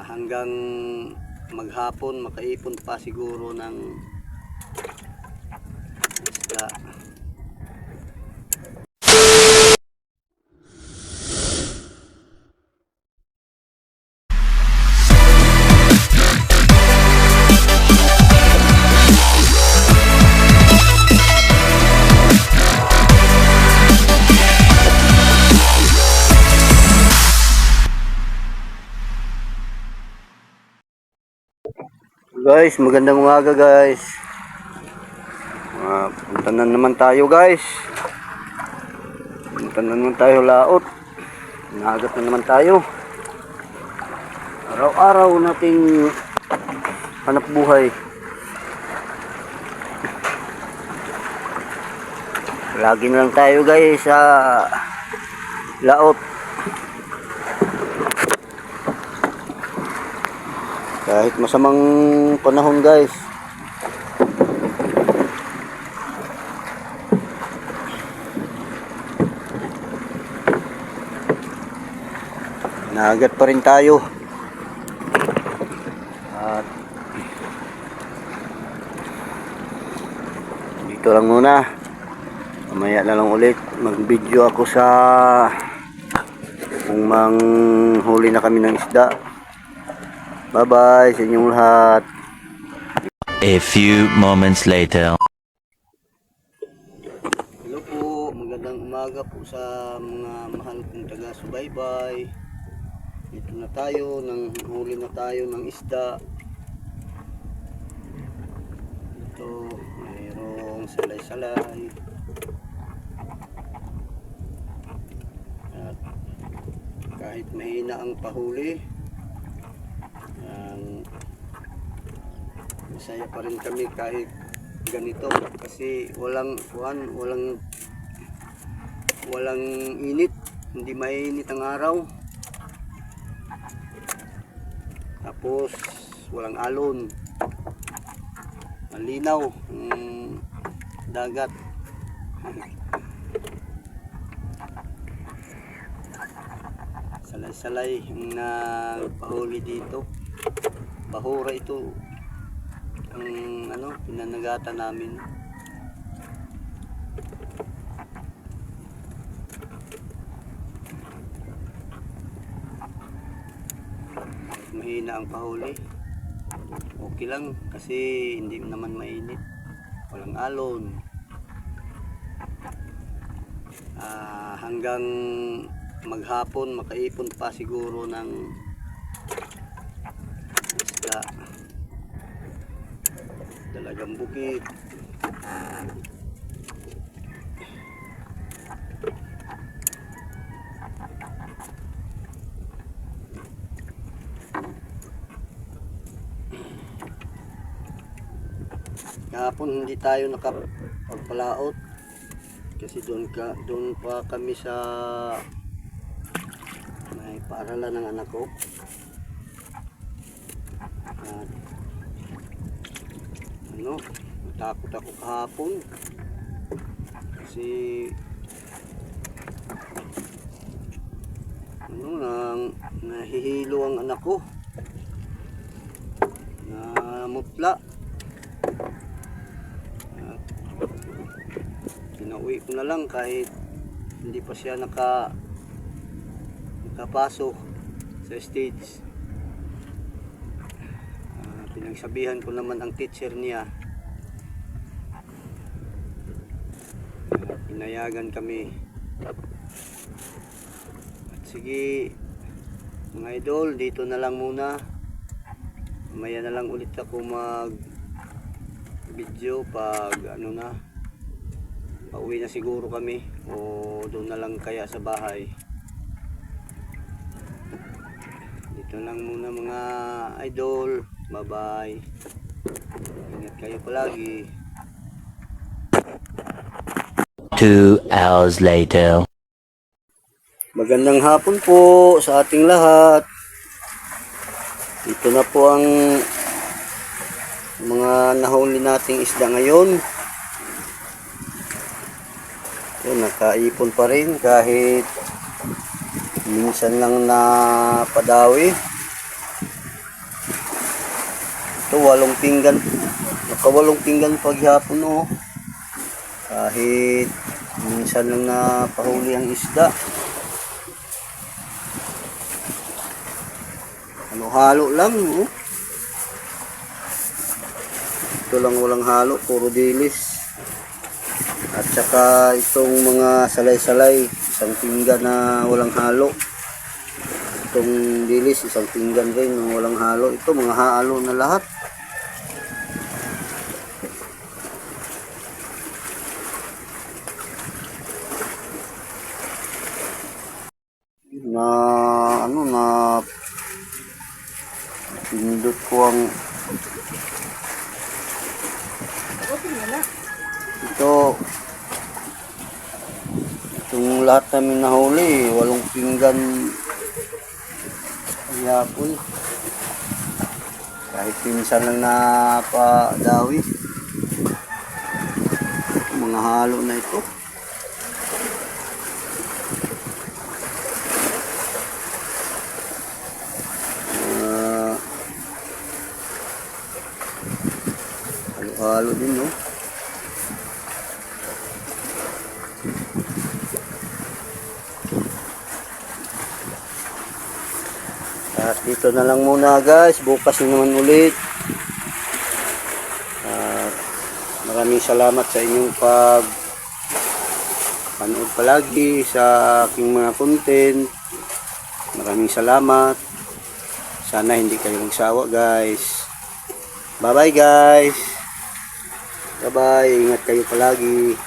Hanggang maghapon makaipon pa siguro ng isda. Guys, magandang umaga guys. Punta na naman tayo guys. Punta na naman tayo laot. Nagat na naman tayo. Araw-araw nating hanap buhay. Lagi na lang tayo guys sa laot. Kahit masamang panahon guys. Nagat pa rin tayo. At dito lang muna. Mamaya na lang ulit mag-video ako sa kung manghuli na kami ng isda. Bye-bye sa inyong lahat. A few moments later. Hello po, magandang umaga po sa mga mahal kong taga-subaybay. Dito na tayo, huli na tayo ng isda. Ito, mayroong salay-salay. At kahit mahina ang pahuli, masaya pa rin kami kahit ganito kasi walang init, hindi mainit ang araw, tapos walang alon, malinaw ang dagat. Salay-salay ang nagpahuli dito. Bahura ito ang pinanagatan namin. Mahina ang pahuli, okay lang kasi hindi naman mainit, walang alon. Hanggang maghapon makaipon pa siguro ng isda. Dalagang bukid. Kahapon hindi tayo nakapagpalaot kasi doon pa kami sa may paaralan ng anak ko. Natakot ako kahapon kasi nahihilo ang anak ko, namutla. Pinauwi ko na lang kahit hindi pa siya nakapasok sa stage. Pinagsabihan ko naman ang teacher niya. Pinayagan kami. At sige mga idol, dito na lang muna. Mamaya na lang ulit ako mag video pag pauwi na siguro kami o doon na lang kaya sa bahay. Dito lang muna mga idol. Bye bye. Ingat kayo palagi. 2 hours later. Magandang hapon po sa ating lahat. Ito na po ang mga nahuli nating isda ngayon. So, nakaipon pa rin kahit minsan lang na padawi. Ito, 8 pinggan. Naka 8 pinggan paghapon, oh. Kahit minsan lang napahuli ang isda. Halo-halo lang, oh. Ito lang walang halo, puro dilis. At saka itong mga salay-salay, 1 pinggan na walang halo. Itong dilis, 1 pinggan rin na walang halo. Ito mga halo na lahat. Na ano na pindot ko ang itong lahat namin nahuli, 8 pinggan yapon. Kahit pinsan lang napadawi. Mga halo na ito. Halo-halo din, no? At dito na lang muna, guys. Bukas na naman ulit. At maraming salamat sa inyong panood palagi sa aking mga content. Maraming salamat. Sana hindi kayo magsawa, guys. Bye-bye, guys. Bye-bye. Ingat kayo palagi.